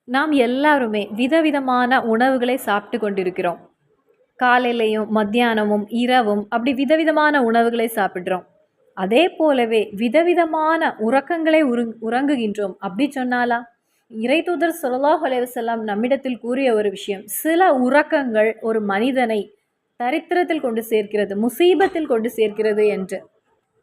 நாம் எல்லாருமே விதவிதமான உணவுகளை சாப்பிட்டு கொண்டிருக்கிறோம். காலையிலயும், மத்தியானமும், இரவும் அப்படி விதவிதமான உணவுகளை சாப்பிடுறோம். அதே போலவே விதவிதமான உறக்கங்களை உறங்குகின்றோம். அப்படி சொன்னாலா? இறைத்தூதர் ஸல்லல்லாஹு அலைஹி வஸல்லம் நம்மிடத்தில் கூறிய ஒரு விஷயம், சில உறக்கங்கள் ஒரு மனிதனை தரித்திரத்தில் கொண்டு சேர்க்கிறது, முசீபத்தில் கொண்டு சேர்க்கிறது என்று.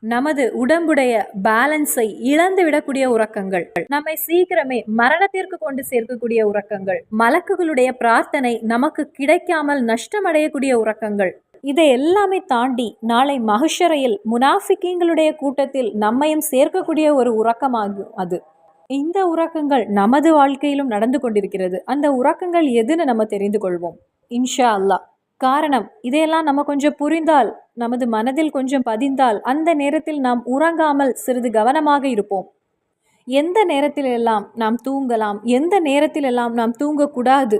நமது உடம்புடைய பேலன்ஸை இழந்து விடக்கூடிய உறக்கங்கள், நம்மை சீக்கிரமே மரணத்திற்கு கொண்டு சேர்க்கக்கூடிய உறக்கங்கள், மலக்குகளுடைய பிரார்த்தனை நமக்கு கிடைக்காமல் நஷ்டமடையக்கூடிய உறக்கங்கள், இதை எல்லாமே தாண்டி நாளை மஹ்ஷரையில் முனாஃபிக்கீங்களுடைய கூட்டத்தில் நம்மையும் சேர்க்கக்கூடிய ஒரு உறக்கமாகும் அது. இந்த உறக்கங்கள் நமது வாழ்க்கையிலும் நடந்து கொண்டிருக்கிறது. அந்த உறக்கங்கள் எதுன்னு நம்ம தெரிந்து கொள்வோம் இன்ஷா அல்லாஹ். காரணம், இதையெல்லாம் நம்ம கொஞ்சம் புரிந்தால், நமது மனதில் கொஞ்சம் பதிந்தால், அந்த நேரத்தில் நாம் உறங்காமல் சிறிது கவனமாக இருப்போம். எந்த நேரத்திலெல்லாம் நாம் தூங்கலாம், எந்த நேரத்திலெல்லாம் நாம் தூங்கக்கூடாது,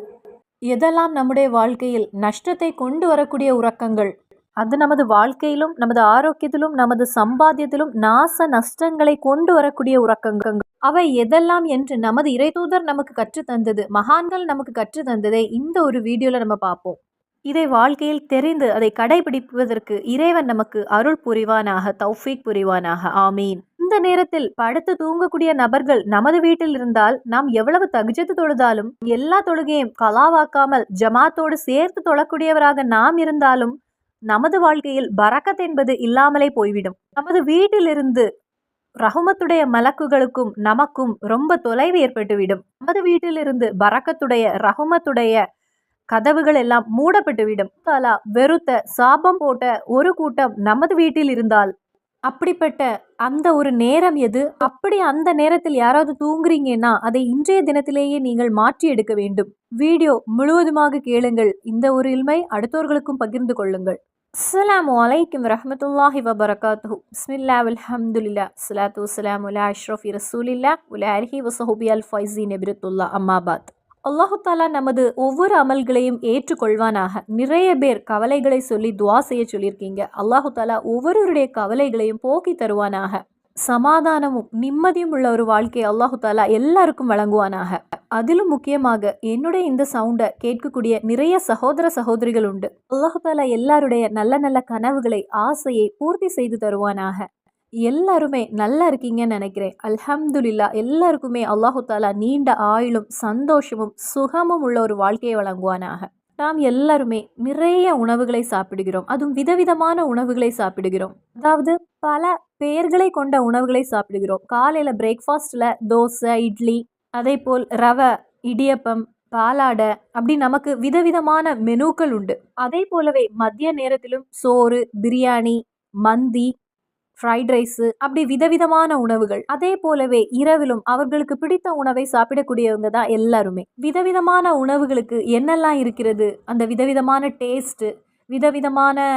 எதெல்லாம் நம்முடைய வாழ்க்கையில் நஷ்டத்தை கொண்டு வரக்கூடிய உறக்கங்கள், அது நமது வாழ்க்கையிலும் நமது ஆரோக்கியத்திலும் நமது சம்பாத்தியத்திலும் நாச நஷ்டங்களை கொண்டு வரக்கூடிய உறக்கங்கள் அவை எதெல்லாம் என்று நமது இறைத்தூதர் நமக்கு கற்றுத்தந்தது, மகான்கள் நமக்கு கற்றுத்தந்ததை இந்த ஒரு வீடியோவில் நம்ம பார்ப்போம். இதை வாழ்க்கையில் தெரிந்து அதை கடைபிடிப்பதற்கு இறைவன் நமக்கு அருள் புரிவானாக, தௌஃபீக் புரிவானாக. ஆமீன். இந்த நேரத்தில் படுத்து தூங்கக்கூடிய நபர்கள் நமது வீட்டில் இருந்தால், நாம் எவ்வளவு தஹஜ்ஜத் தொழுதாலும், எல்லா தொழுகையும் கலாவாக்காமல் ஜமாத்தோடு சேர்த்து தொழக்கூடியவராக நாம் இருந்தாலும், நமது வாழ்க்கையில் பரக்கத் என்பது இல்லாமலே போய்விடும். நமது வீட்டிலிருந்து ரஹ்மத்துடைய மலக்குகளுக்கும் நமக்கும் ரொம்ப தொலைவு ஏற்பட்டுவிடும். நமது வீட்டிலிருந்து பரக்கத்துடைய ரஹ்மத்துடைய கதவுகள் எல்லாம் மூடப்பட்டுவிடும். தாலா வெறுத்த சாபம் போட்ட ஒரு கூட்டம் நமது வீட்டில் இருந்தால், அப்படிப்பட்ட அந்த ஒரு நேரம் எது? அப்படி அந்த நேரத்தில் யாராவது தூங்குறீங்கன்னா அதை இன்றைய தினத்திலேயே நீங்கள் மாற்றி எடுக்க வேண்டும். வீடியோ முழுவதுமாக கேளுங்கள். இந்த ஒரு இல்மை அடுத்தவர்களுக்கும் பகிர்ந்து கொள்ளுங்கள். அஸ்ஸலாமு அலைக்கும் வரஹ்மத்துல்லாஹி வபரகாத்துஹு. பிஸ்மில்லாஹ் வல்ஹம்துலில்லாஹ் ஸலாத்து வஸ்ஸலாமு அலா அஷ்ரஃபி ரசூலில்லாஹ் வ ஆலிஹி வ ஸஹ்பிஹி அல் ஃபைஸீன் நபிரத்துல்லாஹ் அம்மா பாத். அல்லாஹு தாலா நமது ஒவ்வொரு அமல்களையும் ஏற்றுக்கொள்வானாக. நிறைய பேர் கவலைகளை சொல்லி துவா செய்ய சொல்லியிருக்கீங்க. அல்லாஹு தாலா ஒவ்வொருவருடைய கவலைகளையும் போக்கி தருவானாக. சமாதானமும் நிம்மதியும் உள்ள ஒரு வாழ்க்கையை அல்லாஹு தாலா எல்லாருக்கும் வழங்குவானாக. அதிலும் முக்கியமாக என்னுடைய இந்த சவுண்டை கேட்கக்கூடிய நிறைய சகோதர சகோதரிகள் உண்டு. அல்லாஹு தாலா எல்லாருடைய நல்ல நல்ல கனவுகளை, ஆசையை பூர்த்தி செய்து தருவானாக. எல்லாருமே நல்லா இருக்கீங்கன்னு நினைக்கிறேன். அல்ஹம்துலில்லா. எல்லாருக்குமே அல்லாஹு தாலா நீண்ட ஆயுளும் சந்தோஷமும் சுகமும் உள்ள ஒரு வாழ்க்கையை வழங்குவானாக. நாம் எல்லாருமே நிறைய உணவுகளை சாப்பிடுகிறோம். அதுவும் விதவிதமான உணவுகளை சாப்பிடுகிறோம். அதாவது பல பெயர்களை கொண்ட உணவுகளை சாப்பிடுகிறோம். காலையில் பிரேக்ஃபாஸ்டில் தோசை, இட்லி, அதே போல் ரவை, இடியப்பம், பாலாடை, அப்படி நமக்கு விதவிதமான மெனுக்கள் உண்டு. அதே போலவே மதிய நேரத்திலும் சோறு, பிரியாணி, மந்தி, ஃப்ரைட் ரைஸு, அப்படி விதவிதமான உணவுகள். அதே போலவே இரவிலும் அவர்களுக்கு பிடித்த உணவை சாப்பிடக்கூடியவங்க தான் எல்லாருமே. விதவிதமான உணவுகளுக்கு என்னெல்லாம் இருக்கிறது, அந்த விதவிதமான டேஸ்ட்டு, விதவிதமான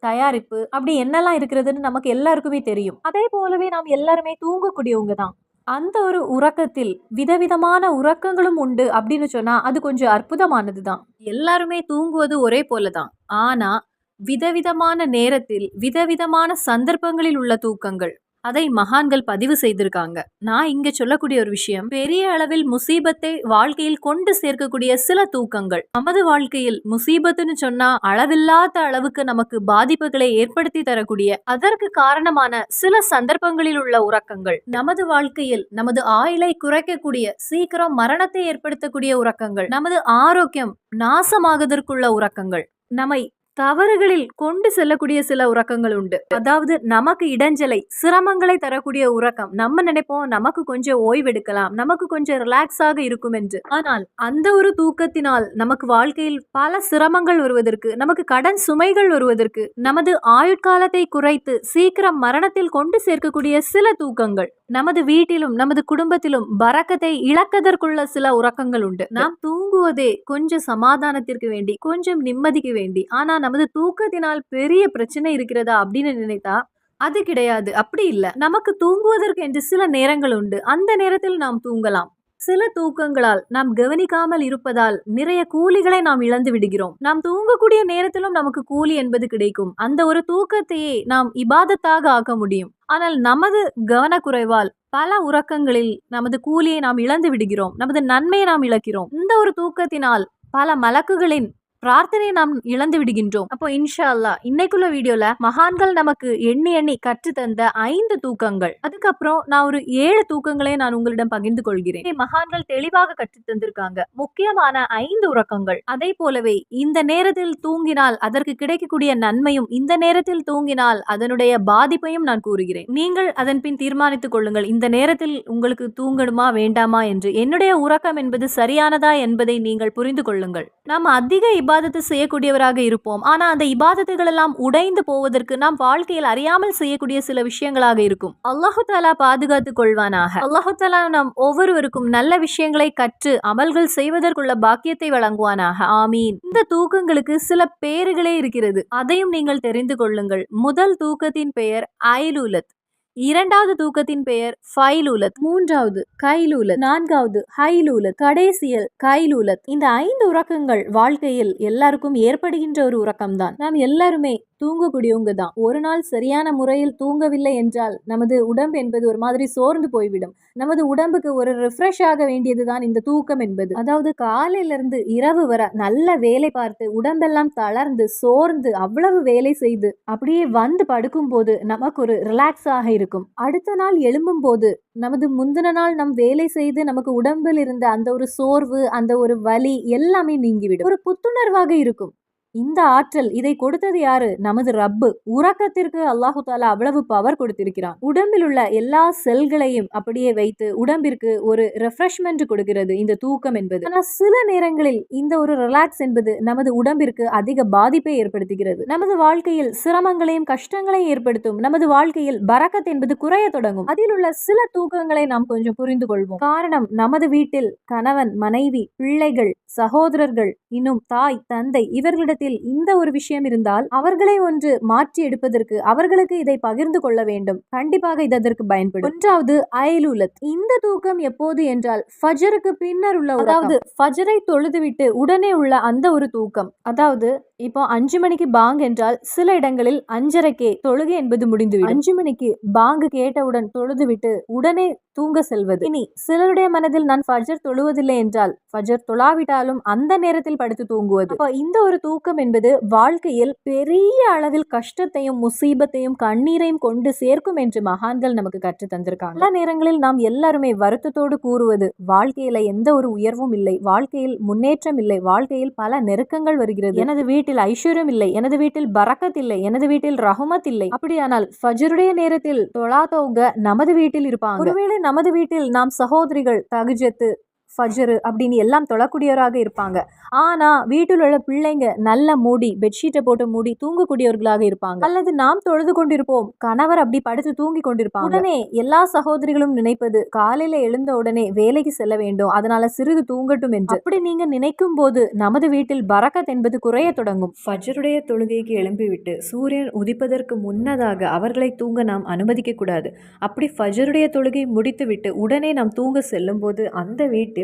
தயாரிப்பு, அப்படி என்னெல்லாம் இருக்கிறதுன்னு நமக்கு எல்லாருக்குமே தெரியும். அதே போலவே நாம் எல்லாருமே தூங்கக்கூடியவங்க தான். அந்த ஒரு உறக்கத்தில் விதவிதமான உறக்கங்களும் உண்டு அப்படின்னு சொன்னால் அது கொஞ்சம் அற்புதமானது தான். எல்லாருமே தூங்குவது ஒரே போல தான். ஆனால் விதவிதமான நேரத்தில் விதவிதமான சந்தர்ப்பங்களில் உள்ள தூக்கங்கள், அதை மகான்கள் பதிவு செய்திருக்காங்க. நான் இங்க சொல்லக்கூடிய ஒரு விஷயம், பெரிய அளவில் முசீபத்தை வாழ்க்கையில் கொண்டு சேர்க்கக்கூடிய சில தூக்கங்கள். நமது வாழ்க்கையில் முசீபத்துன்னு சொன்னா அளவில்லாத அளவுக்கு நமக்கு பாதிப்புகளை ஏற்படுத்தி தரக்கூடிய, அதற்கு காரணமான சில சந்தர்ப்பங்களில் உள்ள உறக்கங்கள், நமது வாழ்க்கையில் நமது ஆயுளை குறைக்கக்கூடிய, சீக்கிரம் மரணத்தை ஏற்படுத்தக்கூடிய உறக்கங்கள், நமது ஆரோக்கியம் நாசமாகுவதற்குள்ள உறக்கங்கள், நம்மை தவறுகளில் கொண்டு செல்லக்கூடிய சில உறக்கங்கள் உண்டு. அதாவது நமக்கு இடைஞ்சலை, சிரமங்களை தரக்கூடிய உறக்கம். நம்ம நினைப்போம் நமக்கு கொஞ்சம் ஓய்வெடுக்கலாம், நமக்கு கொஞ்சம் ரிலாக்ஸாக இருக்கும் என்று. ஆனால் அந்த ஒரு தூக்கத்தினால் நமக்கு வாழ்க்கையில் பல சிரமங்கள் வருவதற்கு, நமக்கு கடன் சுமைகள் வருவதற்கு, நமது ஆயுட்காலத்தை குறைத்து சீக்கிரம் மரணத்தில் கொண்டு சேர்க்கக்கூடிய சில தூக்கங்கள், நமது வீட்டிலும் நமது குடும்பத்திலும் பரக்கத்தை இழக்கதற்குள்ள சில உறக்கங்கள் உண்டு. நாம் தூங்குவதே கொஞ்சம் சமாதானத்திற்கு வேண்டி, கொஞ்சம் நிம்மதிக்கு வேண்டி. ஆனா நமது தூக்கத்தினால் பெரிய பிரச்சனை இருக்கிறதா அப்படின்னு நினைத்தா அது கிடையாது. அப்படி இல்லை. நமக்கு தூங்குவதற்கு என்று சில நேரங்கள் உண்டு. அந்த நேரத்தில் நாம் தூங்கலாம். சில தூக்கங்களால் நாம் கவனிக்காமல் இருப்பதால் நிறைய கூலிகளை நாம் இழந்து விடுகிறோம். நாம் தூங்கக்கூடிய நேரத்திலும் நமக்கு கூலி என்பது கிடைக்கும். அந்த ஒரு தூக்கத்தையே நாம் இபாதத்தாக ஆக்க முடியும். ஆனால் நமது கவனக்குறைவால் பல உறக்கங்களில் நமது கூலியை நாம் இழந்து விடுகிறோம். நமது நன்மையை நாம் இழக்கிறோம். இந்த ஒரு தூக்கத்தினால் பல மலக்குகளின் பிரார்த்தனை நாம் இழந்து விடுகின்றோம். அப்போ இன்ஷா அல்லாஹ் இன்னைக்குள்ள வீடியோல மகான்கள் நமக்கு எண்ணி எண்ணி கற்று தந்த 5 தூக்கங்கள், அதுக்கப்புறம் நான் ஒரு 7 தூக்கங்களை நான் உங்களிடம் பகிர்ந்து கொள்கிறேன். மகான்கள் தெளிவாக கற்று தந்திருக்காங்க முக்கியமான 5 உறக்கங்கள். அதே போலவே இந்த நேரத்தில் தூங்கினால் அதற்கு கிடைக்கக்கூடிய நன்மையும், இந்த நேரத்தில் தூங்கினால் அதனுடைய பாதிப்பையும் நான் கூறுகிறேன். நீங்கள் அதன் பின் தீர்மானித்துக் கொள்ளுங்கள், இந்த நேரத்தில் உங்களுக்கு தூங்கணுமா வேண்டாமா என்று. என்னுடைய உறக்கம் என்பது சரியானதா என்பதை நீங்கள் புரிந்து கொள்ளுங்கள். நாம் அதிக இபாதத்து செய்யக்கூடியவராக இருப்போம். ஆனா அந்த இபாதத்துகள் எல்லாம் உடைந்து போவதற்கு நாம் வாழ்க்கையில் அறியாமல் செய்யக்கூடிய சில விஷயங்களாக இருக்கும். அல்லாஹு தாலா பாதுகாத்துக் கொள்வானாக. அல்லாஹு தாலா நம் ஒவ்வொருவருக்கும் நல்ல விஷயங்களை கற்று அமல்கள் செய்வதற்குள்ள பாக்கியத்தை வழங்குவானாக. ஆமீன். இந்த தூக்கங்களுக்கு சில பெயர்களே இருக்கிறது, அதையும் நீங்கள் தெரிந்து கொள்ளுங்கள். முதல் தூக்கத்தின் பெயர் ஐலூலத், இரண்டாவது தூக்கத்தின் பெயர் ஃபைலூலத், மூன்றாவது கைலூலத், நான்காவது ஹைலூலத், கடைசியில் கைலூலத். இந்த 5 உறக்கங்கள் வாழ்க்கையில் எல்லாருக்கும் ஏற்படுகின்ற ஒரு உறக்கம்தான். நாம் எல்லாருமே தூங்கக்கூடியவங்க தான். ஒரு நாள் சரியான முறையில் தூங்கவில்லை என்றால் நமது உடம்பு என்பது ஒரு மாதிரி சோர்ந்து போய்விடும். நமது உடம்புக்கு ஒரு ரிஃப்ரெஷ் ஆக வேண்டியதுதான் இந்த தூக்கம் என்பது. அதாவது காலையிலிருந்து இரவு வர நல்ல வேலை பார்த்து உடம்பெல்லாம் தளர்ந்து சோர்ந்து அவ்வளவு வேலை செய்து அப்படியே வந்து படுக்கும் போது நமக்கு ஒரு ரிலாக்ஸ் ஆக இருக்கும். அடுத்த நாள் எழும்பும் போது நமது முந்தின நாள் நம் வேலை செய்து நமக்கு உடம்பில் இருந்த அந்த ஒரு சோர்வு, அந்த ஒரு வலி எல்லாமே நீங்கிவிடும். ஒரு புத்துணர்வாக இருக்கும். இந்த ஆற்றல் இதை கொடுத்தது யாரு? நமது ரப்பு. உறக்கத்திற்கு அல்லாஹு தாலா அவ்வளவு பவர் கொடுத்திருக்கிறான். உடம்பில் உள்ள எல்லா செல்களையும் அப்படியே வைத்து உடம்பிற்கு ஒரு ரெஃப்ரெஷ்மெண்ட் கொடுக்கிறது இந்த தூக்கம் என்பது. ஆனால் சில நேரங்களில் இந்த ஒரு ரிலாக்ஸ் என்பது நமது உடம்பிற்கு அதிக பாதிப்பை ஏற்படுத்துகிறது. நமது வாழ்க்கையில் சிரமங்களையும் கஷ்டங்களையும் ஏற்படுத்தும். நமது வாழ்க்கையில் பரக்கத் என்பது குறைய தொடங்கும். அதில் உள்ள சில தூக்கங்களை நாம் கொஞ்சம் புரிந்து கொள்வோம். காரணம், நமது வீட்டில் கணவன், மனைவி, பிள்ளைகள், சகோதரர்கள், இன்னும் தாய், தந்தை இவர்களிடத்தில் இந்த ஒரு விஷயம் இருந்தால் அவர்களை ஒன்று மாற்றி எடுப்பதற்கு அவர்களுக்கு இதை பகிர்ந்து கொள்ள வேண்டும். கண்டிப்பாக இது அதற்கு பயன்படும். ஒன்றாவது ஐலூலத். இந்த தூக்கம் எப்போது என்றால் ஃபஜருக்கு பின்னர் உள்ள, அதாவது ஃபஜரை தொழுதுவிட்டு உடனே உள்ள அந்த ஒரு தூக்கம். அதாவது இப்போ 5 மணிக்கு பாங் என்றால் சில இடங்களில் 5:30 தொழுகை என்பது முடிந்துவிடும். 5 மணிக்கு பாங்கு கேட்டவுடன் தொழுதுவிட்டு உடனே தூங்க செல்வது. இனி சிலருடைய மனதில் நான் ஃபஜர் தொழுவதில்லை என்றால் ஃபஜர் தொழாவிட்டாலும் அந்த நேரத்தில் படுத்து தூங்குவது. அப்போ இந்த ஒரு தூக்கம் என்பது வாழ்க்கையில் பெரிய அளவில் கஷ்டத்தையும் முசீபத்தையும் கண்ணீரையும் கொண்டு சேர்க்கும் என்று மகான்கள் நமக்கு கற்று தந்திருக்காங்க. பல நேரங்களில் நாம் எல்லாருமே வருத்தத்தோடு கூறுவது, வாழ்க்கையில எந்த ஒரு உயர்வும் இல்லை, வாழ்க்கையில் முன்னேற்றம் இல்லை, வாழ்க்கையில் பல நெருக்கங்கள் வருகிறது, எனது வீட்டில் ஐஸ்வர்யம் இல்லை, எனது வீட்டில் பரக்கத் இல்லை, எனது வீட்டில் ரஹமத் இல்லை. அப்படியானால் ஃபஜருடைய நேரத்தில் தொழாதவங்க நமது வீட்டில் இருப்பாங்க. ஒருவேளை நமது வீட்டில் நாம் சகோதரிகள் தஹஜ்ஜத், ஃபஜ்ர் அப்படின்னு எல்லாம் தொழக்கூடியவராக இருப்பாங்க. ஆனா வீட்டில் உள்ள பிள்ளைங்க நல்ல மூடி பெட்ஷீட்டை போட்டு மூடி தூங்கக்கூடியவர்களாக இருப்பாங்க. அல்லது நாம் தொழுது கொண்டிருப்போம், கணவர் அப்படி படுத்து தூங்கி கொண்டிருப்பாங்க. உடனே எல்லா சகோதரிகளும் நினைப்பது, காலையில எழுந்த உடனே வேலைக்கு செல்ல வேண்டும், அதனால சிறிது தூங்கட்டும் என்று. அப்படி நீங்க நினைக்கும் போது நமது வீட்டில் பரக்கத் என்பது குறைய தொடங்கும். ஃபஜ்ருடைய தொழுகைக்கு எழும்பிவிட்டு சூரியன் உதிப்பதற்கு முன்னதாக அவர்களை தூங்க நாம் அனுமதிக்க கூடாது. அப்படி ஃபஜ்ருடைய தொழுகை முடித்துவிட்டு உடனே நாம் தூங்க செல்லும் போது அந்த வீட்டில்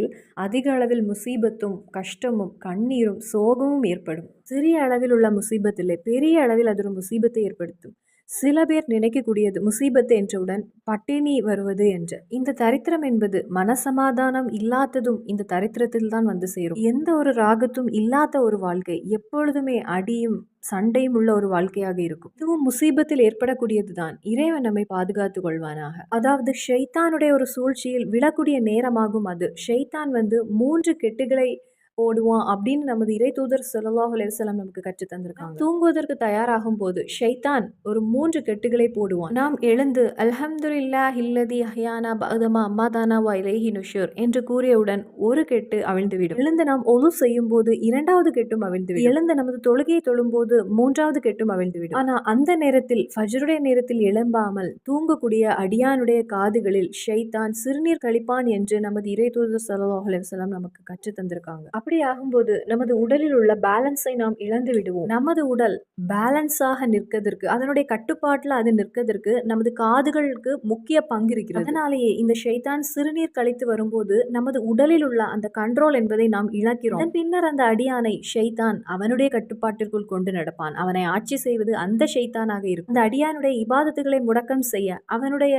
அதிக அளவில் முசீபத்தும் கஷ்டமும் கண்ணீரும் சோகமும் ஏற்படும். சிறிய அளவில் உள்ள முசீபத்திலே பெரிய அளவில் அது ஒரு முசீபத்தை ஏற்படுத்தும். சில பேர் நினைக்கக்கூடியது முசீபத்து என்றவுடன் பட்டினி வருவது என்று. இந்த தரித்திரம் என்பது மனசமாதானம் இல்லாததும் இந்த தரித்திரத்தில் தான் வந்து சேரும். எந்த ஒரு ராகத்தும் இல்லாத ஒரு வாழ்க்கை எப்பொழுதுமே அடியும் சண்டையும் உள்ள ஒரு வாழ்க்கையாக இருக்கும். இதுவும் முசீபத்தில் ஏற்படக்கூடியதுதான். இறைவன் நம்மை பாதுகாத்து கொள்வானாக. அதாவது ஷைத்தானுடைய ஒரு சூழ்ச்சியில் விழக்கூடிய நேரமாகும் அது. ஷைத்தான் 3 கெட்டுகளை போடுவான் அப்படின்னு நமது இறை தூதர் ஸல்லல்லாஹு அலைஹி வஸல்லம் நமக்கு கற்று தந்திருக்காங்க. தூங்குவதற்கு தயாராகும் போது ஷைத்தான் ஒரு 3 கெட்டுகளை போடுவான். நாம் எழுந்து அல்ஹம்துலில்லாஹில்லதி அஹ்யானா பஅதமா அம்மாதானா வ இலைஹி நுஷூர் என்று கூறியவுடன் ஒரு கெட்டு அவிழ்ந்துவிடும். எழுந்து நாம் ஒலு செய்யும் போது 2வது கெட்டும் அவிழ்ந்துவிடும். எழுந்து நமது தொழுகையை தொழும்போது 3வது கெட்டும் அவிழ்ந்துவிடும். ஆனா அந்த நேரத்தில் ஃபஜ்ருடைய நேரத்தில் எழும்பாமல் தூங்கக்கூடிய அடியானுடைய காதுகளில் ஷைத்தான் சிறுநீர் கழிப்பான் என்று நமது இறை தூதர் ஸல்லல்லாஹு அலைஹி வஸல்லம் நமக்கு கற்று தந்திருக்காங்க. அப்படி ஆகும்போது நமது உடலில் உள்ள பேலன்ஸை நாம் இழந்து விடுவோம். நமது உடல் பேலன்ஸாக நிற்கதற்கு, அதனுடைய கட்டுப்பாட்டுல அது நிற்கதற்கு நமது காதுகளுக்கு முக்கிய பங்கு இருக்கிறது. அதனாலேயே இந்த ஷைத்தான் சிறுநீர் கழித்து வரும்போது நமது உடலில் உள்ள அந்த கண்ட்ரோல் என்பதை நாம் இழக்கிறோம். அதன் பின்னர் அந்த அடியானை ஷைத்தான் அவனுடைய கட்டுப்பாட்டிற்குள் கொண்டு நடப்பான். அவனை ஆட்சி செய்வது அந்த ஷைத்தானாக இருக்கும். அந்த அடியானுடைய இபாதத்துகளை முடக்கம் செய்ய, அவனுடைய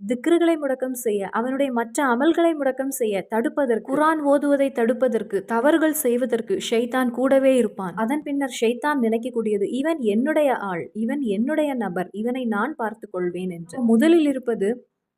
திக்ருகளை முடக்கம் செய்ய, அவனுடைய மற்ற அமல்களை முடக்கம் செய்ய, தடுப்பதற்கு, குர்ஆன் ஓதுவதை தடுப்பதற்கு, தவறுகள் செய்வதற்கு ஷைத்தான் கூடவே இருப்பான். அதன் பின்னர் ஷைத்தான் நினைக்கக்கூடியது, இவன் என்னுடைய ஆள், இவன் என்னுடைய நபர், இவனை நான் பார்த்துக் கொள்வேன் என்று. முதலில் இருப்பது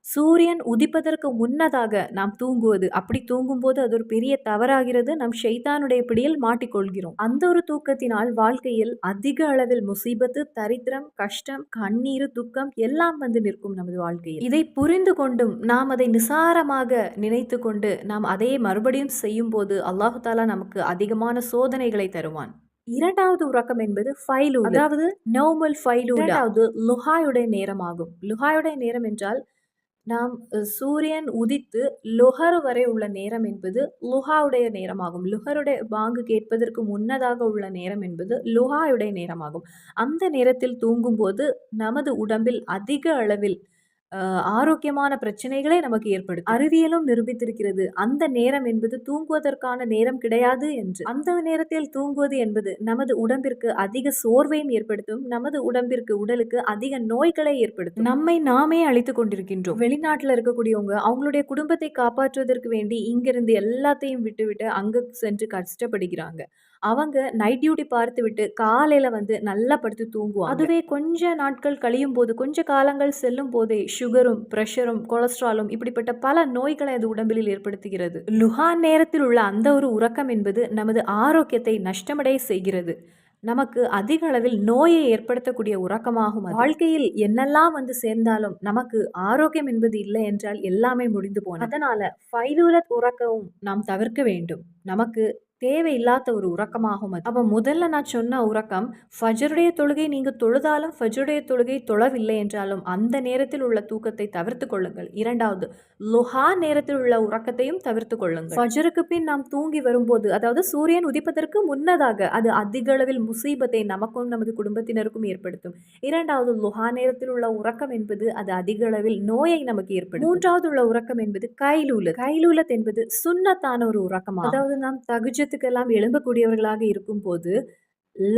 சூரியன் உதிப்பதற்கு முன்னதாக நாம் தூங்குவது. அப்படி தூங்கும்போது அது ஒரு பெரிய தவறாகிறது. நம் ஷைத்தானுடைய பிடியில் மாட்டிக்கொள்கிறோம். அந்த ஒரு தூக்கத்தினால் வாழ்க்கையில் அதிக அளவில் முசீபத்து, தரித்திரம், கஷ்டம், கண்ணீர், துக்கம் எல்லாம் வந்து நிற்கும் நமது வாழ்க்கையில். இதை புரிந்து கொண்டும் நாம் அதை நிசாரமாக நினைத்து கொண்டு நாம் அதை மறுபடியும் செய்யும் போது அல்லாஹு தாலா நமக்கு அதிகமான சோதனைகளை தருவான். இரண்டாவது உறக்கம் என்பது ஃபைலூல், அதாவது நௌமுல் ஃபைலூல். இரண்டாவது லுஹாயுடைய நேரமாகும். லுஹாயுடைய நேரம் என்றால் நாம் சூரியன் உதித்து லுஹர் வரை உள்ள நேரம் என்பது லுஹாவுடைய நேரமாகும். லுஹருடைய பாங்கு கேட்பதற்கு முன்னதாக உள்ள நேரம் என்பது லுஹாயுடைய நேரமாகும். அந்த நேரத்தில் தூங்கும்போது நமது உடம்பில் அதிக அளவில் ஆரோக்கியமான பிரச்சனைகளே நமக்கு ஏற்படும். அறிவியலும் நிரூபித்திருக்கிறது அந்த நேரம் என்பது தூங்குவதற்கான நேரம் கிடையாது என்று. அந்த நேரத்தில் தூங்குவது என்பது நமது உடம்பிற்கு அதிக சோர்வையும் ஏற்படுத்தும். நமது உடலுக்கு அதிக நோய்களை ஏற்படுத்தும். நம்மை நாமே அழித்துக் கொண்டிருக்கின்றோம். வெளிநாட்டில் இருக்கக்கூடியவங்க அவங்களுடைய குடும்பத்தை காப்பாற்றுவதற்கு வேண்டி இங்கிருந்து எல்லாத்தையும் விட்டுவிட்டு அங்க சென்று கஷ்டப்படுகிறாங்க. அவங்க நைட் டியூட்டி பார்த்து விட்டு காலையில வந்து நல்லா படுத்து தூங்குவாங்க. அதுவே கொஞ்ச நாட்கள் கழியும் போது, கொஞ்ச காலங்கள் செல்லும் போதே சுகரும், பிரஷரும், கொலஸ்ட்ராலும் இப்படிப்பட்ட பல நோய்களை அது உடம்பில் ஏற்படுத்துகிறது. லுஹான் நேரத்தில் உள்ள அந்த ஒரு உறக்கம் என்பது நமது ஆரோக்கியத்தை நஷ்டமடைய செய்கிறது. நமக்கு அதிக அளவில் நோயை ஏற்படுத்தக்கூடிய உறக்கமாகும். வாழ்க்கையில் என்னெல்லாம் வந்து சேர்ந்தாலும் நமக்கு ஆரோக்கியம் என்பது இல்லை என்றால் எல்லாமே முடிந்து போன. அதனால ஃபைலூலத் உறக்கவும் நாம் தவிர்க்க வேண்டும். நமக்கு தேவையில்லாத ஒரு உறக்கமாகும் அது. அப்போ முதல்ல நான் சொன்ன உறக்கம், ஃபஜருடைய தொழுகை நீங்கள் தொழுதாலும் ஃபஜருடைய தொழுகை தொழவில்லை என்றாலும் அந்த நேரத்தில் உள்ள தூக்கத்தை தவிர்த்து கொள்ளுங்கள். இரண்டாவது, லுஹா நேரத்தில் உள்ள உறக்கத்தையும் தவிர்த்து கொள்ளுங்கள். ஃபஜருக்கு பின் நாம் தூங்கி வரும்போது, அதாவது சூரியன் உதிப்பதற்கு முன்னதாக, அது அதிக அளவில் முசீபத்தை நமக்கும் நமது குடும்பத்தினருக்கும் ஏற்படுத்தும். இரண்டாவது, லுஹா நேரத்தில் உள்ள உறக்கம் என்பது அது அதிக அளவில் நோயை நமக்கு ஏற்படும். மூன்றாவது உள்ள உறக்கம் என்பது கைலூலத். கைலூலத் என்பது சுன்னத்தான ஒரு உறக்கம். அதாவது நாம் தகுஜத்துக்கெல்லாம் எழும்பக்கூடியவர்களாக இருக்கும் போது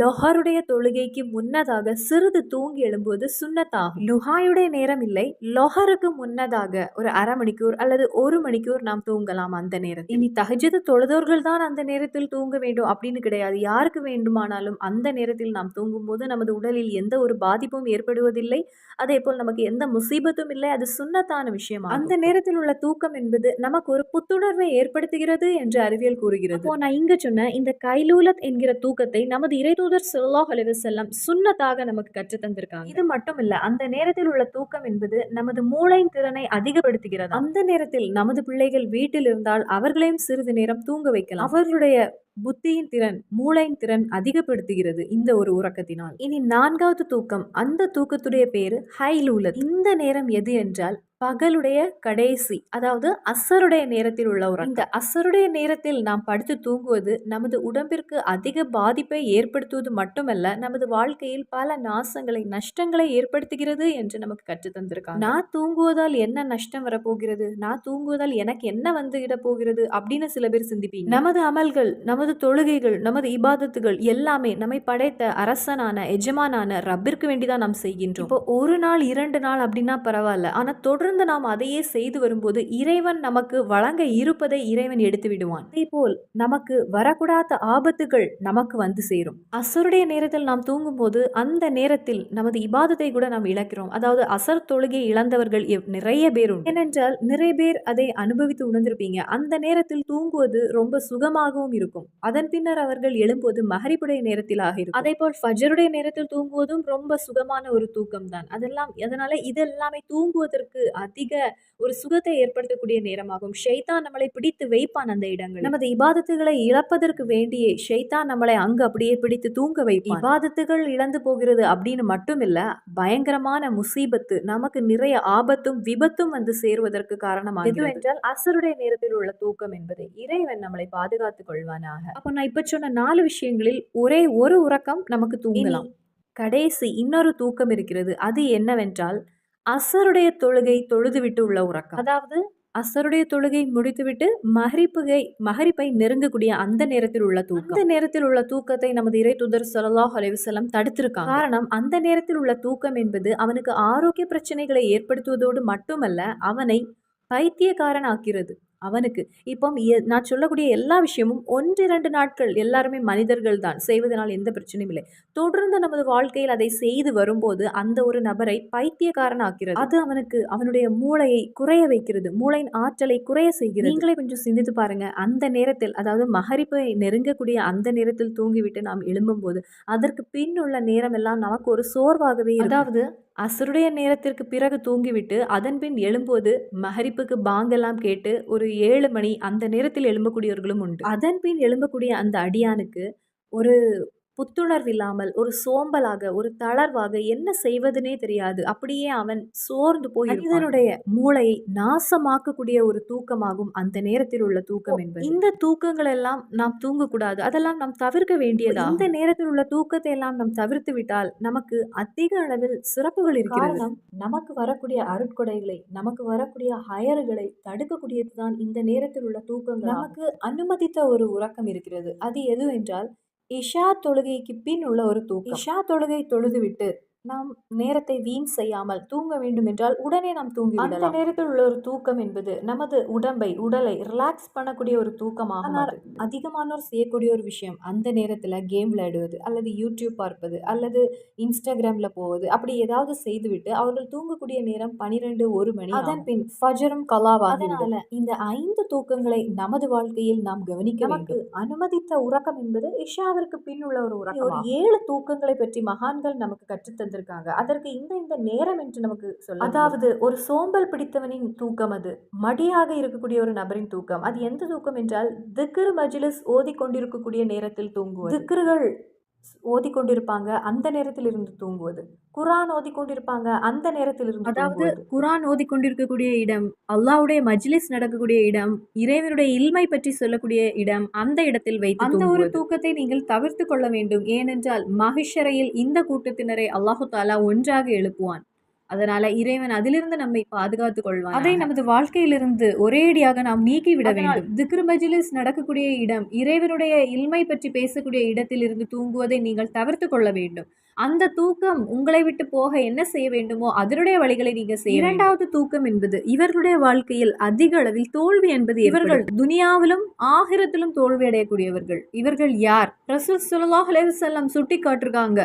லொஹருடைய தொழுகைக்கு முன்னதாக சிறிது தூங்கி எழும்புவது சுன்னத்தாகும். லுஹாயுடைய நேரம் இல்லை, லொஹருக்கு முன்னதாக ஒரு அரை மணிக்கூர் அல்லது 1 மணிக்கூர் நாம் தூங்கலாம் அந்த நேரத்தில். இனி தஹஜ்ஜுத் தொழுதவர்கள் தான் அந்த நேரத்தில் தூங்க வேண்டும் அப்படின்னு கிடையாது. யாருக்கு வேண்டுமானாலும் அந்த நேரத்தில் நாம் தூங்கும் போது நமது உடலில் எந்த ஒரு பாதிப்பும் ஏற்படுவதில்லை. அதே போல் நமக்கு எந்த முசீபத்தும் இல்லை. அது சுன்னத்தான விஷயம். அந்த நேரத்தில் உள்ள தூக்கம் என்பது நமக்கு ஒரு புத்துணர்வை ஏற்படுத்துகிறது என்று அறிவியல் கூறுகிறது. அப்போ நான் இங்க சொன்ன இந்த கைலூலத் என்கிற தூக்கத்தை நமது இறைதூதர் ஸல்லல்லாஹு அலைஹி வஸல்லம் சுன்னத்தாக நமக்கு கற்று தந்திருக்காங்க. இது மட்டும் இல்ல, அந்த நேரத்தில் உள்ள தூக்கம் என்பது நமது மூளையின் திறனை அதிகப்படுத்துகிறது. அந்த நேரத்தில் நமது பிள்ளைகள் வீட்டில் இருந்தால் அவர்களையும் சிறிது நேரம் தூங்க வைக்கலாம். அவர்களுடைய புத்தியின் திறன், மூளையின் திறன் அதிகப்படுத்துகிறது இந்த ஒரு உறக்கத்தினால். இனி 4வது தூக்கம், அந்த தூக்கத்துடைய பேரு ஹைலூலத். இந்த நேரம் எது என்றால் பகலுடைய கடைசி, அதாவது அசருடைய நேரத்தில் உள்ள உறக்கம். இந்த அசருடைய நேரத்தில் நாம் படுத்து தூங்குவது நமது உடம்பிற்கு அதிக பாதிப்பை ஏற்படுத்துவது மட்டுமல்ல, நமது வாழ்க்கையில் பல நாசங்களை, நஷ்டங்களை ஏற்படுத்துகிறது என்று நமக்கு கற்று தந்திருக்காங்க. நான் தூங்குவதால் என்ன நஷ்டம் வரப்போகிறது, நான் தூங்குவதால் எனக்கு என்ன வந்து இட போகிறது அப்படின்னு சில பேர் சிந்திப்பீங்க. நமது அமல்கள், நமது தொழுகைகள், நமது இபாதத்துகள் எல்லாமே நம்மை படைத்த அரசனான, எஜமானான ரப்பிற்கு வேண்டிதான் நாம் செய்கின்றோம். இப்போ 1 நாள் 2 நாள் அப்படின்னா பரவாயில்ல, ஆனா தொடர்ந்து நாம் அதையே செய்து வரும்போது இறைவன் நமக்கு வழங்க இருப்பதை இறைவன் எடுத்து விடுவான். அதே போல் நமக்கு வரக்கூடாத ஆபத்துகள் நமக்கு வந்து சேரும். அசருடைய நேரத்தில் நாம் தூங்கும் போது அந்த நேரத்தில் நமது இபாதத்தை கூட நாம் இழக்கிறோம். அதாவது அசர் தொழுகை இழந்தவர்கள் நிறைய பேர் உண்டு. ஏனென்றால் நிறைய பேர் அதை அனுபவித்து உணர்ந்திருப்பீங்க. அந்த நேரத்தில் தூங்குவது ரொம்ப சுகமாகவும் இருக்கும். அதன் பின்னர் அவர்கள் எழும்போது மஹரிபுடைய நேரத்தில் ஆகிருக்கும். அதே போல் ஃபஜருடைய நேரத்தில் தூங்குவதும் ரொம்ப சுகமான ஒரு தூக்கம் தான். அதனால இதெல்லாமே தூங்குவதற்கு அதிக ஒரு சுகத்தை ஏற்படுத்தக்கூடிய நேரமாகும். ஷைத்தான் நம்மளை பிடித்து வைப்பான் அந்த இடங்கள். நமது இபாதத்துகளை இழப்பதற்கு வேண்டியே ஷைத்தான் நம்மளை அங்கு அப்படியே பிடித்து தூங்க வைப்பான். இபாதத்துகள் இழந்து போகிறது அப்படின்னு மட்டும் இல்ல, பயங்கரமான முசீபத்து, நமக்கு நிறைய ஆபத்தும் விபத்தும் வந்து சேருவதற்கு காரணமாக எது என்றால் அசருடைய நேரத்தில் உள்ள தூக்கம் என்பது. இறைவன் நம்மளை பாதுகாத்துக் கொள்வானாக. செய்வானாக. அப்போ நான் இப்போ சொன்ன 4 விஷயங்களில் ஒரே ஒரு உறக்கம் நமக்கு தூங்கலாம். கடைசி இன்னொரு தூக்கம் இருக்கிறது. அது என்னவென்றால் அசருடைய தொழுகை தொழுதுவிட்டு உள்ள உறக்கம். அதாவது அசருடைய தொழுகை முடித்துவிட்டு மஹரிப்பை நெருங்கக்கூடிய அந்த நேரத்தில் உள்ள தூக்கம். அந்த நேரத்தில் உள்ள தூக்கத்தை நமது இறை தூதர் ஸல்லல்லாஹு அலைஹி வஸல்லம் தடுத்திருக்காங்க. காரணம், அந்த நேரத்தில் உள்ள தூக்கம் என்பது அவனுக்கு ஆரோக்கிய பிரச்சனைகளை ஏற்படுத்துவதோடு மட்டுமல்ல, அவனை பைத்தியக்காரன் ஆக்கிறது. அவனுக்கு இப்போ நான் சொல்லக்கூடிய எல்லா விஷயமும் 1-2 நாட்கள் எல்லாருமே மனிதர்கள் தான், செய்வதனால் எந்த பிரச்சனையும் இல்லை. தொடர்ந்து நமது வாழ்க்கையில் அதை செய்து வரும்போது அந்த ஒரு நபரை பைத்தியக்காரன் ஆக்கிறது. அது அவனுக்கு அவனுடைய மூளையை குறைய வைக்கிறது, மூளையின் ஆற்றலை குறைய செய்கிறது. நீங்களே கொஞ்சம் சிந்தித்து பாருங்க. அந்த நேரத்தில், அதாவது மஹரிப்பை நெருங்கக்கூடிய அந்த நேரத்தில் தூங்கிவிட்டு நாம் எழும்பும்போது அதற்கு பின் உள்ள நேரம் எல்லாம் நமக்கு ஒரு சோர்வாகவே, அதாவது அசருடைய நேரத்திற்கு பிறகு தூங்கிவிட்டு அதன் பின் எழும்போது மஹரிப்புக்கு பாங்கெல்லாம் கேட்டு ஒரு 7 மணி அந்த நேரத்தில் எழும்பக்கூடியவர்களும் உண்டு. அதன் பின் எழும்பக்கூடிய அந்த அடியானுக்கு ஒரு புத்துணர்வு இல்லாமல், ஒரு சோம்பலாக, ஒரு தளர்வாக, என்ன செய்வதுனே தெரியாது. அப்படியே அவன் சோர்ந்து போய் மனிதனுடைய மூளையை நாசமாக்கக்கூடிய ஒரு தூக்கமாகும் அந்த நேரத்தில் உள்ள தூக்கம் என்பது. இந்த தூக்கங்கள் எல்லாம் நாம் தூங்கக்கூடாது, அதெல்லாம் நாம் தவிர்க்க வேண்டியதா. இந்த நேரத்தில் உள்ள தூக்கத்தை எல்லாம் நாம் தவிர்த்து விட்டால் நமக்கு அதிக அளவில் சிறப்புகள் இருக்கிறது. நமக்கு வரக்கூடிய அருட்கொடைகளை, நமக்கு வரக்கூடிய ஹயர்களை தடுக்கக்கூடியதுதான் இந்த நேரத்தில் உள்ள தூக்கங்கள். நமக்கு அனுமதித்த ஒரு உறக்கம் இருக்கிறது. அது எதுவென்றால் இஷா தொழுகைக்கு பின் உள்ள ஒரு தூக்கம். இஷா தொழுகை தொழுதுவிட்டு நாம் நேரத்தை வீண் செய்யாமல் தூங்க வேண்டும் என்றால் உடனே நாம் தூங்கிவிடலாம். அந்த நேரத்தில் உள்ள ஒரு தூக்கம் என்பது நமது உடலை ரிலாக்ஸ் பண்ணக்கூடிய ஒரு தூக்கமாகும். அதிகமானோர் செய்யக்கூடிய ஒரு விஷயம் அந்த நேரத்தில் கேம் விளையாடுவது, அல்லது யூடியூப் பார்ப்பது, அல்லது இன்ஸ்டாகிராம்ல போவது, அப்படி ஏதாவது செய்துவிட்டு அவர்கள் தூங்கக்கூடிய நேரம் 12-1 மணி. அதன் பின் ஃபஜரும் கலாவாகும். அதனால இந்த 5 தூக்கங்களை நமது வாழ்க்கையில் நாம் கவனிக்க வேண்டும். அனுமதித்த உறக்கம் என்பது இஷாவிற்கு பின் உள்ள ஒரு உறக்கம். ஒரு 7 தூக்கங்களை பற்றி மகான்கள் நமக்கு கற்றுத்தந்து இருக்காங்க. அதற்கு இந்த நேரம் என்று நமக்கு சொல்ல, அதாவது ஒரு சோம்பல் பிடித்தவனின் தூக்கம், அது மடியாக இருக்கக்கூடிய ஒரு நபரின் தூக்கம். அது எந்த தூக்கம் என்றால் திக்ர் மஜ்லிஸ் ஓதிக்கொண்டிருக்கக்கூடிய நேரத்தில் தூங்குவது. திக்ர்கள் ஓதிக்கொண்டிருப்பாங்க அந்த நேரத்தில் இருந்து தூங்குவது, குரான் ஓதிக்கொண்டிருப்பாங்க அந்த நேரத்தில் இருந்து, அதாவது குரான் ஓதிக்கொண்டிருக்கக்கூடிய இடம், அல்லாஹ்வுடைய மஜ்லிஸ் நடக்கக்கூடிய இடம், இறைவனுடைய இல்மை பற்றி சொல்லக்கூடிய இடம், அந்த இடத்தில் வைத்து அந்த ஒரு தூக்கத்தை நீங்கள் தவிர்த்து கொள்ள வேண்டும். ஏனென்றால் மஹ்ஷரையில் இந்த கூட்டத்தினரை அல்லாஹு தாலா ஒன்றாக எழுப்புவான். அதனால இறைவன் அதிலிருந்து நம்மை பாதுகாத்துக் கொள்வான். அதை நமது வாழ்க்கையிலிருந்து ஒரேடியாக நாம் நீக்கிவிட வேண்டும். திக்ர் மஜ்லிஸ் நடக்கக்கூடிய இடம், இறைவனுடைய இல்மை பற்றி பேசக்கூடிய இடத்தில் இருந்து தூங்குவதை நீங்கள் தவிர்த்து கொள்ள வேண்டும். அந்த தூக்கம் உங்களை விட்டு போக என்ன செய்ய வேண்டுமோ அதனுடைய வழிகளை நீங்க செய்ய. இரண்டாவது தூக்கம் என்பது இவர்களுடைய வாழ்க்கையில் அதிக அளவில் தோல்வி என்பது, இவர்கள் துனியாவிலும் ஆகிரத்திலும் தோல்வி அடையக்கூடியவர்கள். இவர்கள் யார்? ரசூல் ஸல்லல்லாஹு அலைஹி வஸல்லம் சுட்டி காட்டிருக்காங்க,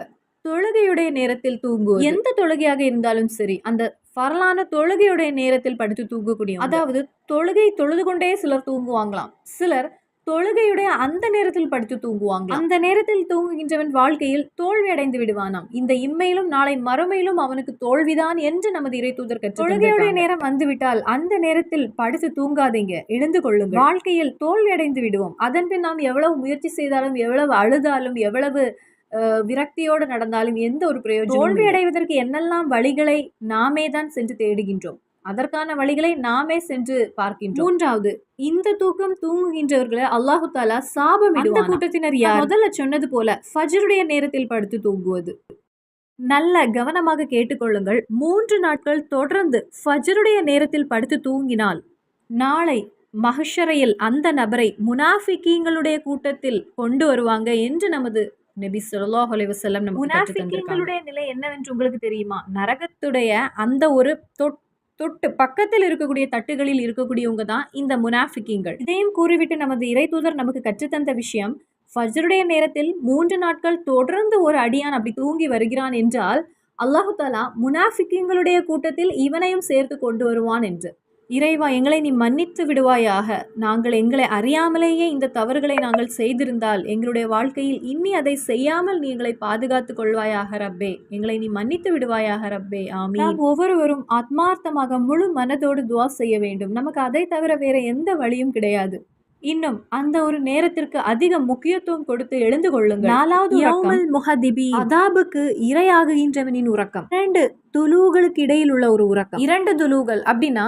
தொழுகையுடைய நேரத்தில் தூங்குவது. எந்த தொழுகையாக இருந்தாலும் சரி, அந்த ஃபர்லான தொழுகையுடைய நேரத்தில் படுத்து தூங்கக்கூடிய, அதாவது தொழுகை தொழுது கொண்டே சிலர் தூங்குவாங்களாம், சிலர் தொழுகையுடைய அந்த நேரத்தில் படுத்து தூங்குவாங்க. அந்த நேரத்தில் தூங்குகின்றவன் வாழ்க்கையில் தோல்வி அடைந்து விடுவானாம். இந்த இம்மையிலும் நாளை மறுமையிலும் அவனுக்கு தோல்விதான் என்று நமது இறை தூதர் கற்று. தொழுகையுடைய நேரம் வந்துவிட்டால் அந்த நேரத்தில் படுத்து தூங்காதீங்க, எழுந்து கொள்ளுங்கள். வாழ்க்கையில் தோல்வி அடைந்து விடுவோம். அதன் பின் நாம் எவ்வளவு முயற்சி செய்தாலும், எவ்வளவு அழுதாலும், எவ்வளவு விரக்தியோடு நடந்தாலும் எந்த ஒரு பிரயோஜனம். தோல்வி அடைவதற்கு என்னெல்லாம் வழிகளை நாமே தான் சென்று தேடுகின்றோம், அதற்கான வழிகளை நாமே சென்று பார்க்கின்றோம். மூன்றாவது, இந்த தூக்கம் தூங்குகின்றவர்களை அல்லாஹு தாலா சாபமிடுவான். அந்த கூட்டத்தினர் யார்? முதல்ல சொன்னது போல ஃபஜ்ருடைய நேரத்தில் படுத்து தூங்குவது. நல்ல கவனமாக கேட்டுக்கொள்ளுங்கள். 3 நாட்கள் தொடர்ந்து ஃபஜ்ருடைய நேரத்தில் படுத்து தூங்கினால் நாளை மஹ்ஷரையில் அந்த நபரை முனாஃபிகீங்களுடைய கூட்டத்தில் கொண்டு வருவாங்க என்று நமது நபி ஸல்லல்லாஹு அலைஹி வஸல்லம் நமக்கு கற்றுத் தந்திருக்காங்க. முனாஃபிகீங்களுடைய நிலை என்னவென்று உங்களுக்கு தெரியுமா? நரகத்துடைய அந்த ஒரு தொட்டு பக்கத்தில் இருக்கக்கூடிய தட்டுகளில் இருக்கக்கூடியவங்க தான் இந்த முனாஃபிகீங்கள். இதையும் கூறிவிட்டு நமது இறை தூதர் நமக்கு கற்றுத்தந்த விஷயம், ஃபஜ்ருடைய நேரத்தில் 3 நாட்கள் தொடர்ந்து ஒரு அடியான் அப்படி தூங்கி வருகிறான் என்றால் அல்லாஹு தாலா முனாஃபிகீங்களுடைய கூட்டத்தில் இவனையும் சேர்த்து கொண்டு வருவான் என்று. இறைவா, எங்களை நீ மன்னித்து விடுவாயாக. நாங்கள் எங்களை அறியாமலேயே இந்த தவறுகளை நாங்கள் செய்திருந்தால் எங்களுடைய வாழ்க்கையில் இனி அதை செய்யாமல் நீ எங்களை பாதுகாத்துக் கொள்வாயாக ரப்பே. எங்களை நீ மன்னித்து விடுவாயாக ரப்பே. ஆமீன். நாம் ஒவ்வொருவரும் ஆத்மார்த்தமாக முழு மனதோடு துஆ செய்ய வேண்டும். நமக்கு அதை தவிர வேற எந்த வழியும் கிடையாது. இன்னும் அந்த ஒரு நேரத்திற்கு அதிக முக்கியத்துவம் கொடுத்து எழுந்து கொள்ளுங்கள். 4வது யௌமுல் முஹதிபி, அதாபுக்கு இரையாகுகின்றவனின் உறக்கம். 2 துலூகளுக்கு இடையில் உள்ள ஒரு உறக்கம். 2 துலூகள் அப்படின்னா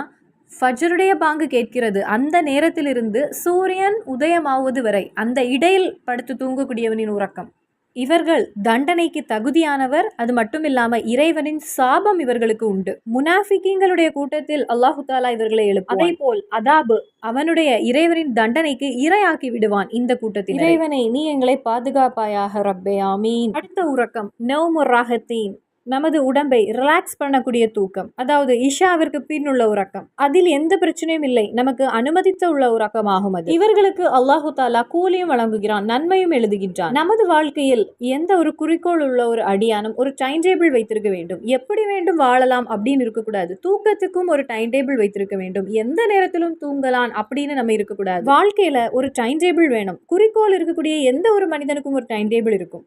ஃபஜ்ருடைய பாங்கு கேட்கிறது அந்த நேரத்திலிருந்து சூரியன் உதயமாவது வரை அந்த இடையில் படுத்து தூங்கக்கூடியவனின் உறக்கம். இவர்கள் தண்டனைக்கு தகுதியானவர். அது மட்டும் இல்லாம இறைவனின் சாபம் இவர்களுக்கு உண்டு. முனாஃபிகீங்களுடைய கூட்டத்தில் அல்லாஹு தாலா இவர்களை எழுப்புவான். அதே போல் அதாபு அவனுடைய இறைவனின் தண்டனைக்கு இரையாக்கி விடுவான் இந்த கூட்டத்தில். இறைவனை நீ எங்களை பாதுகாப்பாயாக ரப்பே ஆமீன். அடுத்த உறக்கம் நௌமுர் ராஹத்தீன், நமது உடம்பை ரிலாக்ஸ் பண்ணக்கூடிய தூக்கம். அதாவது இஷாவிற்கு பின் உள்ள உறக்கம். அதில் எந்த பிரச்சனையும் இல்லை, நமக்கு அனுமதித்த உள்ள உறக்கமாகும் அது. இவர்களுக்கு அல்லாஹு தாலா கூலியும் வழங்குகிறான், நன்மையும் எழுதுகின்றான். நமது வாழ்க்கையில் எந்த ஒரு குறிக்கோள் உள்ள ஒரு அடியானும் ஒரு டைம் டேபிள் வைத்திருக்க வேண்டும். எப்படி வேண்டும் வாழலாம் அப்படின்னு இருக்கக்கூடாது. தூக்கத்துக்கும் ஒரு டைம் டேபிள் வைத்திருக்க வேண்டும். எந்த நேரத்திலும் தூங்கலாம் அப்படின்னு நம்ம இருக்கக்கூடாது. வாழ்க்கையில ஒரு டைம் டேபிள் வேணும். குறிக்கோள் இருக்கக்கூடிய எந்த ஒரு மனிதனுக்கும் ஒரு டைம் டேபிள் இருக்கும்.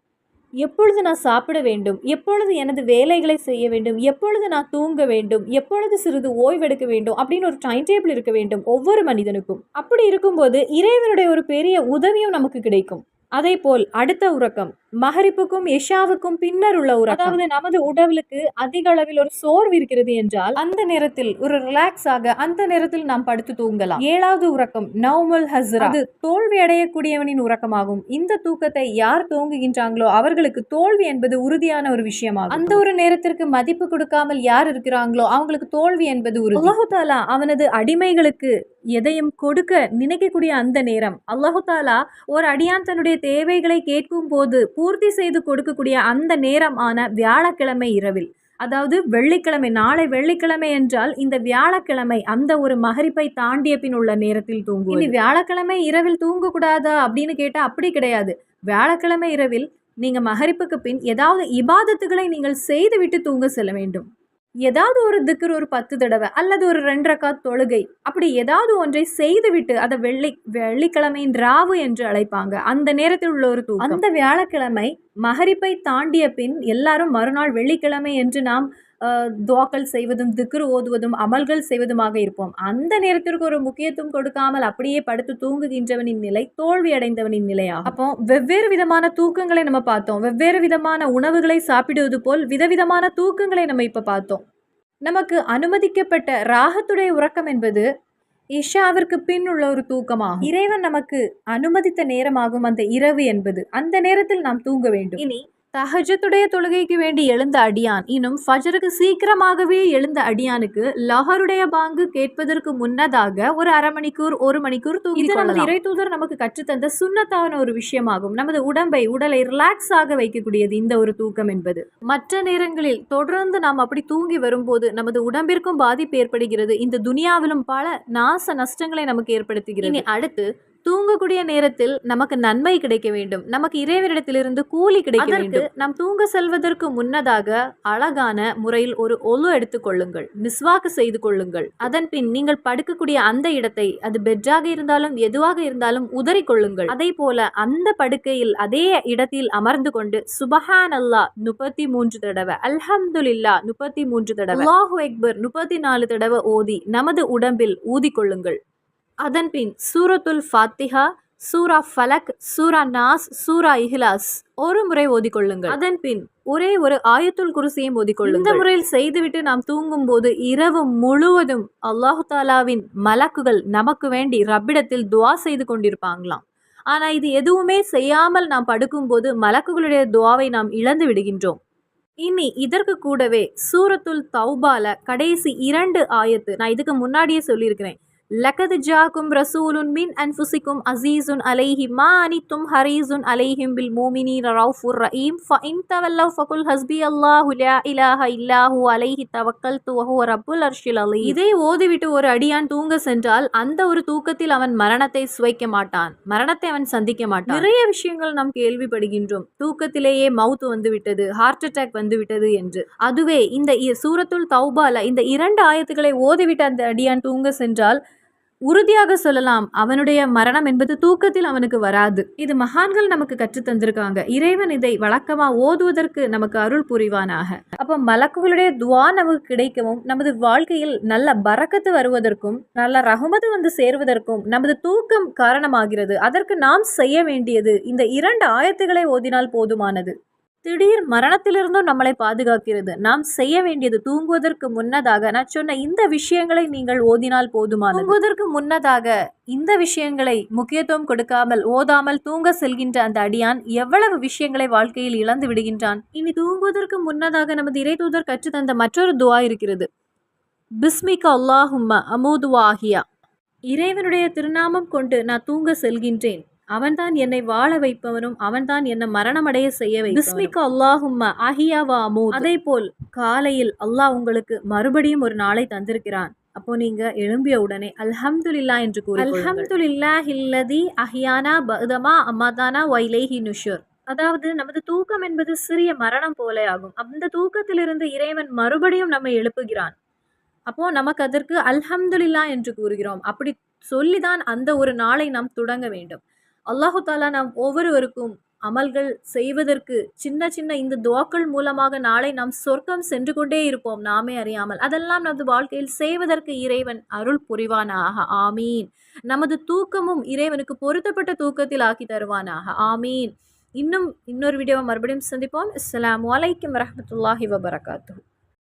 எப்பொழுது நான் சாப்பிட வேண்டும், எப்பொழுது எனது வேலைகளை செய்ய வேண்டும், எப்பொழுது நான் தூங்க வேண்டும், எப்பொழுது சிறிது ஓய்வெடுக்க வேண்டும் அப்படின்னு ஒரு டைம் டேபிள் இருக்க வேண்டும் ஒவ்வொரு மனிதனுக்கும். அப்படி இருக்கும்போது இறைவனுடைய ஒரு பெரிய உதவியும் நமக்கு கிடைக்கும். அதே போல் அடுத்த உறக்கம் மஹரிப்புக்கும் எஷாவுக்கும் பின்னர் உள்ள உறக்கம். அதாவது நமது உடலுக்கு அதிக அளவில் ஒரு சோர்வு இருக்கிறது என்றால் அந்த நேரத்தில் ஒரு ரிலாக்ஸ் ஆக அந்த நேரத்தில் நாம் படுத்து தூங்கலாம். 7வது உறக்கம் நௌமுல் ஹஸ்ரா, அது தோல்வி அடையக்கூடியவனின் உறக்கமாகும். இந்த தூக்கத்தை யார் தூங்குகின்றாங்களோ அவர்களுக்கு தோல்வி என்பது உறுதியான ஒரு விஷயமாகும். அந்த ஒரு நேரத்திற்கு மதிப்பு கொடுக்காமல் யார் இருக்கிறாங்களோ அவங்களுக்கு தோல்வி என்பது உறுதி. அல்லாஹு தாலா அவனது அடிமைகளுக்கு எதையும் கொடுக்க நினைக்கக்கூடிய அந்த நேரம், அல்லாஹு தாலா ஒரு அடியான் தன்னுடைய தேவைகளை கேட்கும் போது பூர்த்தி செய்து கொடுக்கக்கூடிய அந்த நேரம் ஆன வியாழக்கிழமை இரவில், அதாவது வெள்ளிக்கிழமை, நாளை வெள்ளிக்கிழமை என்றால் இந்த வியாழக்கிழமை அந்த ஒரு மகரிப்பை தாண்டிய பின் உள்ள நேரத்தில் தூங்குவோம். இனி வியாழக்கிழமை இரவில் தூங்கக்கூடாதா அப்படின்னு கேட்டால் அப்படி கிடையாது. வியாழக்கிழமை இரவில் நீங்கள் மகரிப்புக்கு பின் ஏதாவது இபாதத்துகளை நீங்கள் செய்துவிட்டு தூங்க செல்ல வேண்டும். ஏதாவது ஒரு திக்ர் ஒரு 10 தடவை அல்லது ஒரு 2 ரக்காத் தொழுகை அப்படி ஏதாவது ஒன்றை செய்துவிட்டு அதை வெள்ளிக்கிழமையின் ராவு என்று அழைப்பாங்க. அந்த நேரத்தில் உள்ள ஒரு தூக்கம். அந்த வியாழக்கிழமை மகரிப்பை தாண்டிய பின் எல்லாரும் மறுநாள் வெள்ளிக்கிழமை என்று நாம் துவாக்கள் செய்வதும் திக்ரு ஓதுவதும் அமல்கள் செய்வதுமாக இருப்போம். அந்த நேரத்திற்கு ஒரு முக்கியத்துவம் கொடுக்காமல் அப்படியே படுத்து தூங்குகின்றவனின் நிலை தோல்வி அடைந்தவனின் நிலையாகும். அப்போ வெவ்வேறு விதமான தூக்கங்களை நம்ம பார்த்தோம். வெவ்வேறு விதமான உணவுகளை சாப்பிடுவது போல் விதவிதமான தூக்கங்களை நம்ம இப்ப பார்த்தோம். நமக்கு அனுமதிக்கப்பட்ட ராகத்துடைய உறக்கம் என்பது இஷாவிற்கு பின் உள்ள ஒரு தூக்கமாகும். இறைவன் நமக்கு அனுமதித்த நேரமாகும் அந்த இரவு என்பது. அந்த நேரத்தில் நாம் தூங்க வேண்டும். இனி தஹஜத்துடைய தொழுகைக்கு வேண்டி எழுந்த அடியான் இன்னும் ஃபஜருக்கு சீக்கிரமாகவே எழுந்த அடியானுக்கு லஹருடைய பாங்கு கேட்பதற்கு முன்னதாக ஒரு அரை மணிக்கூர் 1 மணிக்கூர் தூங்கி கொள்ளலாம். இறை தூதர் நமக்கு கற்றுத்தந்த சுன்னத்தான ஒரு விஷயமாகும். நமது உடலை ரிலாக்ஸ் ஆக வைக்கக்கூடியது இந்த ஒரு தூக்கம் என்பது. மற்ற நேரங்களில் தொடர்ந்து நாம் அப்படி தூங்கி வரும்போது நமது உடம்பிற்கும் பாதிப்பு ஏற்படுகிறது. இந்த துனியாவிலும் பல நாச நஷ்டங்களை நமக்கு ஏற்படுத்துகிறது. இனி அடுத்து தூங்கக்கூடிய நேரத்தில் நமக்கு நன்மை கிடைக்க வேண்டும், நமக்கு இறைவனிடத்திலிருந்து கூலி கிடைக்க வேண்டும். நாம் தூங்க செல்வதற்கு முன்னதாக அழகான முறையில் ஒரு ஒலு எடுத்துக்கொள்ளுங்கள், மிஸ்வாக்கு செய்து கொள்ளுங்கள். அதன் பின் நீங்கள் படுக்கக்கூடிய அந்த இடத்தை, அது பெட்டாக இருந்தாலும் எதுவாக இருந்தாலும் உதறி கொள்ளுங்கள். அதே போல அந்த படுக்கையில் அதே இடத்தில் அமர்ந்து கொண்டு சுபஹான் அல்லாஹ் 33 தடவை, அல்ஹம்துலில்லா 33 தடவை, அல்லாஹு அக்பர் 34 தடவை ஓதி நமது உடம்பில் ஊதிக்கொள்ளுங்கள். அதன்பின் சூரத்துல் ஃபாத்திஹா, சூரா ஃபலக், சூரா நாஸ், சூரா இஹ்லாஸ் ஒரு முறை ஓதிக்கொள்ளுங்கள். அதன் பின் ஒரே ஒரு ஆயத்துல் குர்சியையும் ஓதிக்கொள்ளுங்கள். இந்த முறையில் செய்துவிட்டு நாம் தூங்கும் போது இரவு முழுவதும் அல்லாஹு தாலாவின் மலக்குகள் நமக்கு வேண்டி ரப்பிடத்தில் துவா செய்து கொண்டிருப்பாங்களாம். ஆனால் இது எதுவுமே செய்யாமல் நாம் படுக்கும்போது மலக்குகளுடைய துவாவை நாம் இழந்து விடுகின்றோம். இனி இதற்கு கூடவே சூரத்துல் தௌபால கடைசி 2 ஆயத்து நான் இதுக்கு முன்னாடியே சொல்லியிருக்கிறேன். லகத் ஜாக்கும் ரசூலுன் மின் அன்ஃபுசிக்கும் அஸீஸுன் அலைஹி மா அனித்தும் ஹரீஸுன் அலைஹிம் பில் மூமினீன ரவுஃபுர் ரஹீம் ஃபஇன் தவல்லவ் ஃபகுல் ஹஸ்பியல்லாஹு லா இலாஹ இல்லாஹு அலைஹி தவக்கல்து வஹுவ ரப்புல் அர்ஷில் அலீம். இதை ஓதிவிட்டு ஒரு அடியான் தூங்க சென்றால் அந்த ஒரு தூக்கத்தில் அவன் மரணத்தை சுவைக்க மாட்டான், மரணத்தை அவன் சந்திக்க மாட்டான். நிறைய விஷயங்கள் நாம் கேள்விப்படுகின்றோம். தூக்கத்திலேயே மவுத் வந்துவிட்டது, ஹார்ட் அட்டாக் வந்துவிட்டது என்று. அதுவே இந்த சூரத்துல் தௌபால இந்த 2 ஆயத்துக்களை ஓதிவிட்டு அந்த அடியான் தூங்க சென்றால் உறுதியாக சொல்லலாம் அவனுடைய மரணம் என்பது தூக்கத்தில் அவனுக்கு வராது. இது மகான்கள் நமக்கு கற்றுத் தந்திருக்காங்க. இறைவன் இதை வழக்கமா ஓதுவதற்கு நமக்கு அருள் புரிவானாக. அப்ப மலக்குகளுடைய துவா நமக்கு கிடைக்கவும் நமது வாழ்க்கையில் நல்ல பரக்கத்து வருவதற்கும் நல்ல ரஹமத்து வந்து சேர்வதற்கும் நமது தூக்கம் காரணமாகிறது. அதற்கு நாம் செய்ய வேண்டியது இந்த 2 ஆயத்துக்களை ஓதினால் போதுமானது. திடீர் மரணத்திலிருந்தும் நம்மளை பாதுகாக்கிறது. நாம் செய்ய வேண்டியது தூங்குவதற்கு முன்னதாக நான் சொன்ன இந்த விஷயங்களை நீங்கள் ஓதினால் போதுமானது. தூங்குவதற்கு முன்னதாக இந்த விஷயங்களை முக்கியத்துவம் கொடுக்காமல் ஓதாமல் தூங்க செல்கின்ற அந்த அடியான் எவ்வளவு விஷயங்களை வாழ்க்கையில் இழந்து விடுகின்றான். இனி தூங்குவதற்கு முன்னதாக நமது இறை தூதர் கற்று தந்த மற்றொரு துவா இருக்கிறது. பிஸ்மிக அல்லாஹும்ம அமூது வாஹியா. இறைவனுடைய திருநாமம் கொண்டு நான் தூங்க செல்கின்றேன். அவன்தான் என்னை வாழ வைப்பவனும் அவன்தான் என்னை மரணமடைய செய்ய வைப்பவனும். பிஸ்மிக அல்லாஹும்ம அஹியா வ அமூத். அதே போல் காலையில் அல்லாஹ் உங்களுக்கு மறுபடியும் ஒரு நாளை தந்திருக்கிறான். அப்போ நீங்க எழும்பிய உடனே அல்ஹம்துலில்லா என்று கூறி அல்ஹம்துலில்லாஹில்லதி அஹ்யானா பஅதமா அமாதானா வ இலைஹி நுஷூர். அதாவது நமது தூக்கம் என்பது சிறிய மரணம் போல ஆகும். அந்த தூக்கத்திலிருந்து இறைவன் மறுபடியும் நம்மை எழுப்புகிறான். அப்போ நமக்கு அதற்கு அல்ஹம்துலில்லா என்று கூறுகிறோம். அப்படி சொல்லிதான் அந்த ஒரு நாளை நாம் தொடங்க வேண்டும். அல்லாஹு தாலா நாம் ஒவ்வொருவருக்கும் அமல்கள் செய்வதற்கு சின்ன சின்ன இந்த துவாக்கள் மூலமாக நாளை நாம் சொர்க்கம் சென்று கொண்டே இருப்போம் நாமே அறியாமல். அதெல்லாம் நமது வாழ்க்கையில் செய்வதற்கு இறைவன் அருள் புரிவானாக. ஆமீன். நமது தூக்கமும் இறைவனுக்கு பொருத்தப்பட்ட தூக்கத்தில் ஆக்கி தருவானாக. ஆமீன். இன்னொரு வீடியோவை மறுபடியும் சந்திப்போம். அஸ்ஸலாமு அலைக்கும் வரஹ்மத்துல்லாஹி வபரகாத்துஹு.